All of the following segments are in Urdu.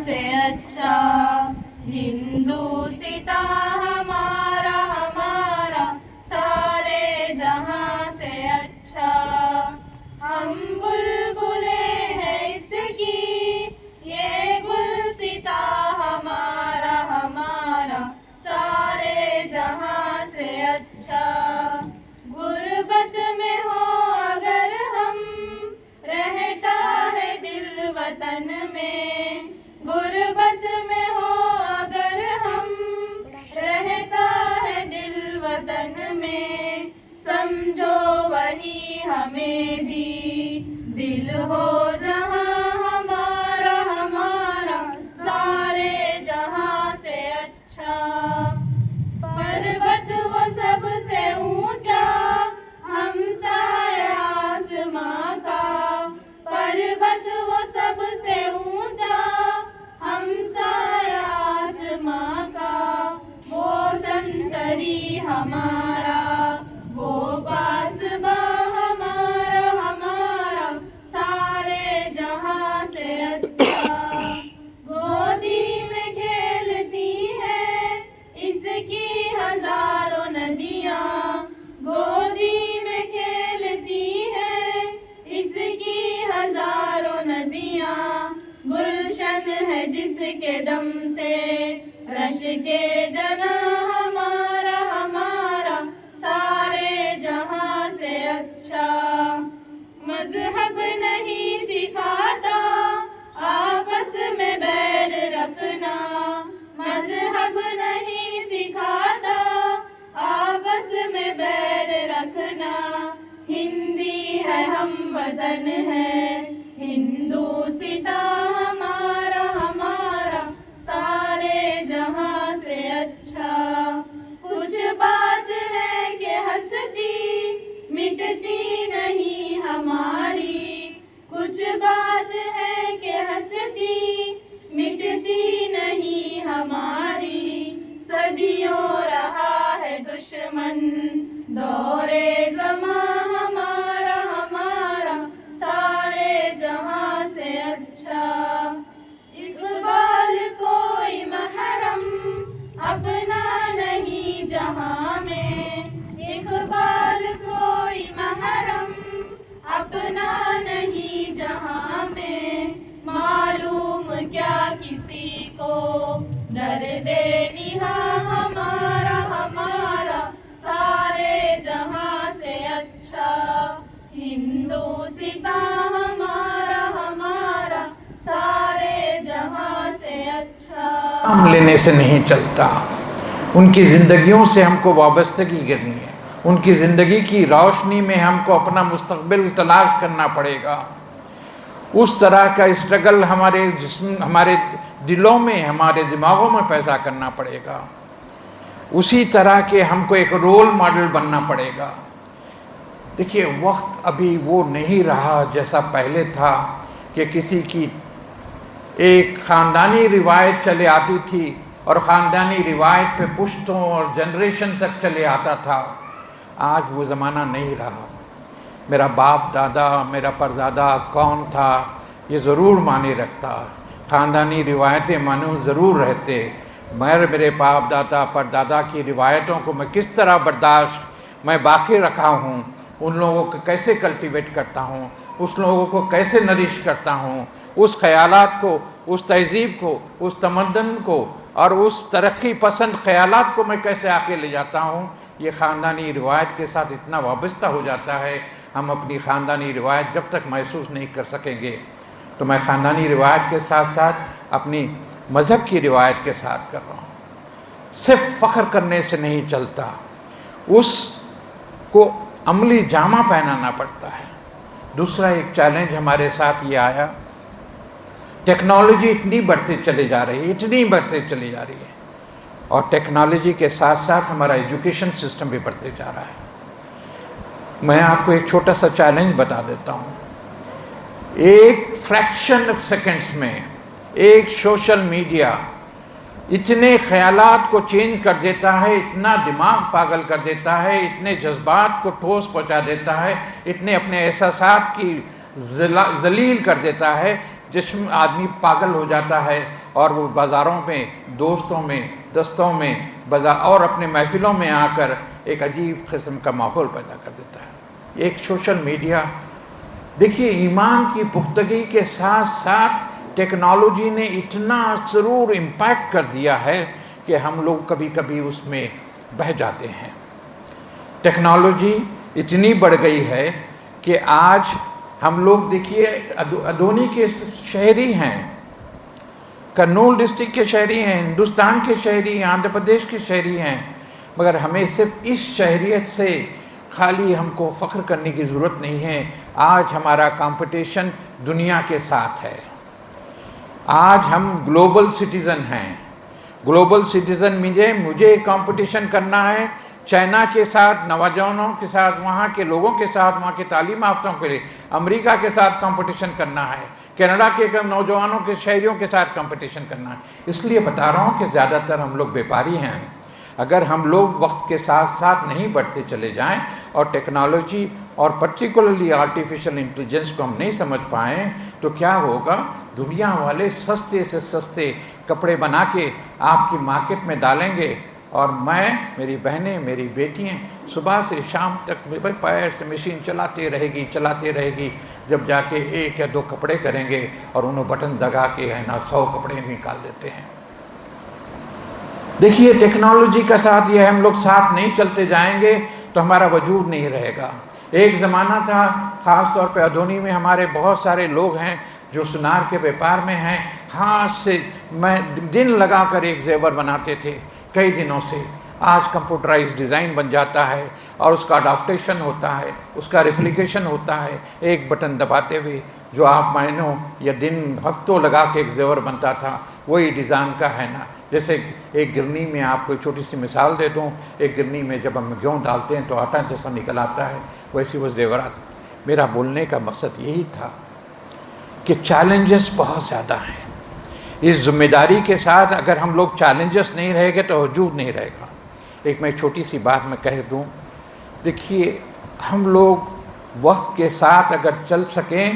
سے اچھا ہندوستاں ہمارا ہمارا سارے جہاں سے اچھا ہم بلبلیں ہیں اس کی یہ گلستاں ہمارا ہمارا سارے جہاں سے اچھا غربت میں ہو اگر ہم رہتا ہے دل وطن میں غربت میں ہو اگر ہم رہتا ہے دل وطن میں سمجھو وہی ہمیں بھی دل ہو جہاں ہمارا ہمارا سارے جہاں سے اچھا پروت وہ سب سے اونچا ہم سایہ آسماں کا پروت وہ سب سے اونچا ہم سایہ آسماں کا وہ سنتری ہمارا وہ پاسباں ہمارا ہمارا سارے جہاں سے اچھا گودی میں کھیلتی ہے اس کی ہزاروں ندیاں گودی میں کھیلتی ہے اس کی ہزاروں ندیاں گلشن ہے جس کے دم سے رش کے جنا ہمارا ہمارا سارے جہاں سے اچھا مذہب نہیں سکھاتا آپس میں بیر رکھنا مذہب نہیں سکھاتا آپس میں بیر رکھنا ہندی ہے ہم وطن ہے ہندوستاں ہمارا ہمارا سارے جہاں سے اچھا کچھ بات ہے کہ ہستی مٹتی نہیں ہماری کچھ بات ہے کہ ہستی مٹتی نہیں ہماری صدیوں رہا ہے دشمن دورے زماں ہمارا ہمارا سارے جہاں سے اچھا اقبال کوئی محرم اپنا نہیں جہاں میں اقبال کوئی محرم اپنا نہیں جہاں میں معلوم کیا کسی کو درد نہاں ہمارا ہمارا سارے جہاں سے اچھا ہندوستاں ہمارا ہمارا سارے جہاں سے اچھا نام لینے سے نہیں چلتا ان کی زندگیوں سے ہم کو وابستگی کرنی ہے ان کی زندگی کی روشنی میں ہم کو اپنا مستقبل تلاش کرنا پڑے گا اس طرح کا اسٹرگل ہمارے جسم ہمارے دلوں میں ہمارے دماغوں میں پیدا کرنا پڑے گا اسی طرح کے ہم کو ایک رول ماڈل بننا پڑے گا دیکھیے وقت ابھی وہ نہیں رہا جیسا پہلے تھا کہ کسی کی ایک خاندانی روایت چلے آتی تھی اور خاندانی روایت پہ پشتوں اور جنریشن تک چلے آتا تھا آج وہ زمانہ نہیں رہا میرا باپ دادا میرا پردادا کون تھا یہ ضرور معنی رکھتا خاندانی روایتیں مانو ضرور رہتے مگر میرے باپ دادا پردادا کی روایتوں کو میں کس طرح برداشت میں باقی رکھا ہوں ان لوگوں کو کیسے کلٹیویٹ کرتا ہوں اس لوگوں کو کیسے نرش کرتا ہوں اس خیالات کو اس تہذیب کو اس تمدن کو اور اس ترقی پسند خیالات کو میں کیسے آگے لے جاتا ہوں یہ خاندانی روایت کے ساتھ اتنا وابستہ ہو جاتا ہے ہم اپنی خاندانی روایت جب تک محسوس نہیں کر سکیں گے تو میں خاندانی روایت کے ساتھ ساتھ اپنی مذہب کی روایت کے ساتھ کر رہا ہوں صرف فخر کرنے سے نہیں چلتا اس کو عملی جامہ پہنانا پڑتا ہے دوسرا ایک چیلنج ہمارے ساتھ یہ آیا ٹیکنالوجی اتنی بڑھتی چلی جا رہی ہے اتنی بڑھتی چلی جا رہی ہے اور ٹیکنالوجی کے ساتھ ساتھ ہمارا ایجوکیشن سسٹم بھی بڑھتے جا رہا ہے میں آپ کو ایک چھوٹا سا چیلنج بتا دیتا ہوں ایک فریکشن آف سیکنڈز میں ایک سوشل میڈیا اتنے خیالات کو چینج کر دیتا ہے اتنا دماغ پاگل کر دیتا ہے اتنے جذبات کو ٹھوس پہنچا دیتا ہے اتنے اپنے احساسات کی ذلیل کر دیتا ہے جسم آدمی پاگل ہو جاتا ہے اور وہ بازاروں میں دوستوں میں دستوں میں اور اپنے محفلوں میں آ کر ایک عجیب قسم کا ماحول پیدا کر دیتا ہے۔ ایک سوشل میڈیا، دیکھیے ایمان کی پختگی کے ساتھ ساتھ ٹیکنالوجی نے اتنا ضرور امپیکٹ کر دیا ہے کہ ہم لوگ کبھی کبھی اس میں بہہ جاتے ہیں۔ ٹیکنالوجی اتنی بڑھ گئی ہے کہ آج ہم لوگ دیکھیے ادونی کے شہری ہیں، کرنول ڈسٹرکٹ کے شہری ہیں، ہندوستان کے شہری ہیں، آندھرا پردیش کے شہری ہیں، مگر ہمیں صرف اس شہریت سے خالی ہم کو فخر کرنے کی ضرورت نہیں ہے۔ آج ہمارا کمپٹیشن دنیا کے ساتھ ہے۔ آج ہم گلوبل سٹیزن ہیں۔ گلوبل سٹیزن مجھے کمپٹیشن کرنا ہے چائنا کے ساتھ، نوجوانوں کے ساتھ، وہاں کے لوگوں کے ساتھ، وہاں کے تعلیم یافتوں کے لیے امریکہ کے ساتھ کمپٹیشن کرنا ہے، کینیڈا کے نوجوانوں کے شہریوں کے ساتھ کمپٹیشن کرنا ہے۔ اس لیے بتا رہا ہوں کہ زیادہ تر ہم لوگ بیپاری ہیں۔ اگر ہم لوگ وقت کے ساتھ ساتھ نہیں بڑھتے چلے جائیں اور ٹیکنالوجی اور پرٹیکولرلی آرٹیفیشل انٹیلیجنس کو ہم نہیں سمجھ پائیں تو کیا ہوگا؟ دنیا والے سستے سے سستے کپڑے بنا کے آپ کی مارکیٹ میں ڈالیں گے، اور میری بہنیں، میری بیٹیاں صبح سے شام تک پیر سے مشین چلاتے رہے گی، جب جا کے 1 یا 2 کپڑے کریں گے اور انہوں بٹن دگا کے 100 کپڑے نکال دیتے ہیں۔ دیکھیے ٹیکنالوجی کا ساتھ یہ ہم لوگ ساتھ نہیں چلتے جائیں گے تو ہمارا وجود نہیں رہے گا۔ ایک زمانہ تھا، خاص طور پہ ادونی میں ہمارے بہت سارے لوگ ہیں جو سنار کے بیپار میں ہیں، ہاتھ سے میں دن لگا کر ایک زیور بناتے تھے کئی دنوں سے۔ آج کمپیوٹرائز ڈیزائن بن جاتا ہے اور اس کا اڈاپٹیشن ہوتا ہے، اس کا ریپلیکیشن ہوتا ہے ایک بٹن دباتے ہوئے۔ جو آپ مہینوں یا دن ہفتوں لگا کے ایک زیور بنتا تھا وہی ڈیزائن کا ہے نا۔ جیسے ایک گرنی میں آپ کو ایک چھوٹی سی مثال دے دوں، ایک گرنی میں جب ہم گیہوں ڈالتے ہیں تو آٹا جیسا نکل آتا ہے، ویسی وہ زیورات۔ میرا بولنے کا مقصد یہی تھا کہ چیلنجز بہت زیادہ ہیں۔ اس ذمہ داری کے ساتھ اگر ہم لوگ چیلنجز نہیں رہے گے تو وجود نہیں رہے گا۔ ایک میں چھوٹی سی بات میں کہہ دوں، دیکھیے ہم لوگ وقت کے ساتھ اگر چل سکیں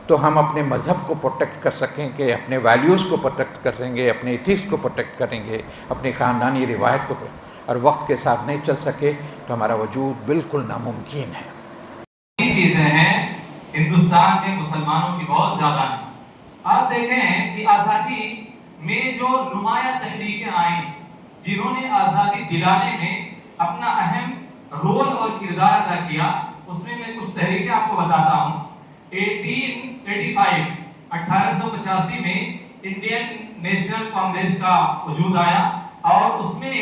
تو ہم اپنے مذہب کو پروٹیکٹ کر سکیں گے، اپنے ویلیوز کو پروٹیکٹ کر سکیں گے، اپنے ایتھکس کو پروٹیکٹ کریں گے، اپنی خاندانی روایت کو اور وقت کے ساتھ نہیں چل سکے تو ہمارا وجود بالکل ناممکن ہے۔ یہ چیزیں ہیں ہندوستان میں مسلمانوں کی بہت زیادہ ہیں۔ آپ دیکھیں کہ آزادی میں جو نمایاں تحریکیں آئیں، جنہوں نے آزادی دلانے میں اپنا اہم رول اور کردار ادا کیا، اس میں کچھ تحریکیں آپ کو بتاتا ہوں۔ 1885 میں انڈین نیشنل کانگریس کا وجود آیا اور اس میں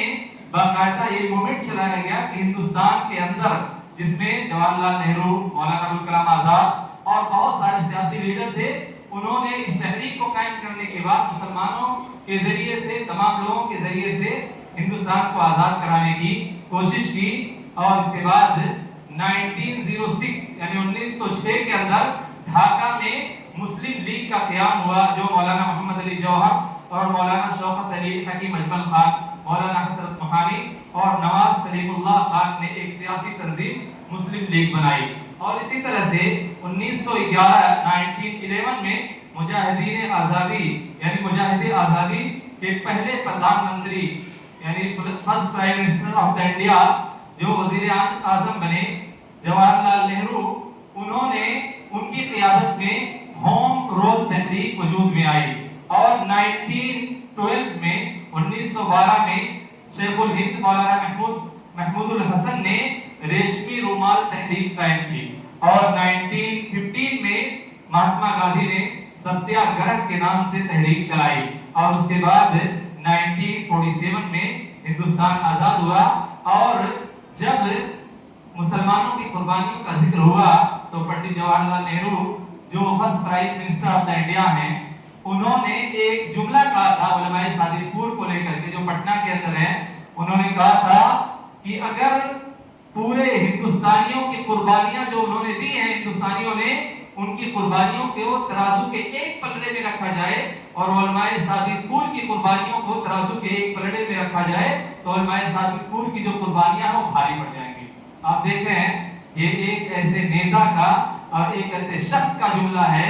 باقاعدہ یہ موومنٹ چلایا گیا کہ ہندوستان کے اندر، جس میں جواہر لال نہرو، مولانا ابوالکلام آزاد اور بہت سارے سیاسی لیڈر تھے، انہوں نے اس تحریک کو قائم کرنے کے بعد مسلمانوں کے ذریعے سے، تمام لوگوں کے ذریعے سے ہندوستان کو آزاد کرانے کی کوشش کی۔ اور اس کے بعد 1906 یعنی 1906 کے اندر ڈھاکہ میں مسلم لیگ کا قیام ہوا، جو مولانا محمد علی جوہر اور مولانا شوکت علی حکیم اجمل خان، مولانا حسرت موہانی اور نواز سلیم اللہ خان نے ایک سیاسی تنظیم مسلم لیگ بنائی۔ اور اسی طرح سے 1911 میں مجاہدین آزادی یعنی مجاہد آزادی کے پہلے پردھان منتری یعنی first prime minister of the India جو وزیر اعظم بنے، جواہر لال نہرو، انہوں نے ان کی قیادت میں ہوم رول تحریک وجود میں آئی۔ اور 1912 میں شیخ الہند مولانا محمود الحسن نے ریشمی رومال تحریک قائم کی۔ اور 1915 میں مہاتما گاندھی نے ستیہ گرہ کے نام سے تحریک چلائی۔ اور اس کے بعد 1947 میں ہندوستان آزاد ہوا۔ اور جب مسلمانوں کی قربانیوں کا ذکر ہوا تو پنڈت جواہر لال نہرو جو first prime minister of the India ہیں، انہوں نے ایک جملہ کہا تھا علماء صادق پور کو لے کر کے، جو پٹنہ کے اندر ہے۔ انہوں نے کہا تھا کہ اگر پورے ہندوستانیوں کی قربانیاں جو انہوں نے دی ہیں، ہندوستانیوں نے ان کی قربانیوں کو ترازو کے ایک پلڑے میں رکھا جائے اور علماء صادق پور کی قربانیوں کو ترازو کے ایک پلڑے میں رکھا جائے تو علماء صادق پور کی جو قربانیاں ہیں وہ بھاری پڑ جائیں گی۔ آپ دیکھیں یہ ایک ایسے نیتا کا اور ایک ایسے شخص کا جملہ ہے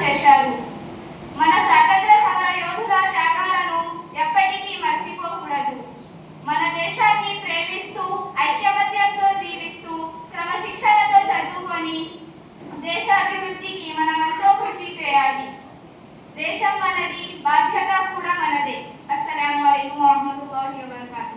చేశారు మన స్వాతంత్ర సమర యోధుల త్యాగాలను ఎప్పటికీ మర్చిపోకూడదు మన దేశాన్ని ప్రేమిస్తూ ఐక్యమత్యంతో జీవిస్తూ క్రమశిక్షణతో చదువుకొని దేశ అభివృద్ధికి మనమంతో కృషి చేయాలి దేశం మనది బాధ్యత కూడా మనదే అస్సలాము అలైకుం వరహమతుల్లాహి వబరకాతుహు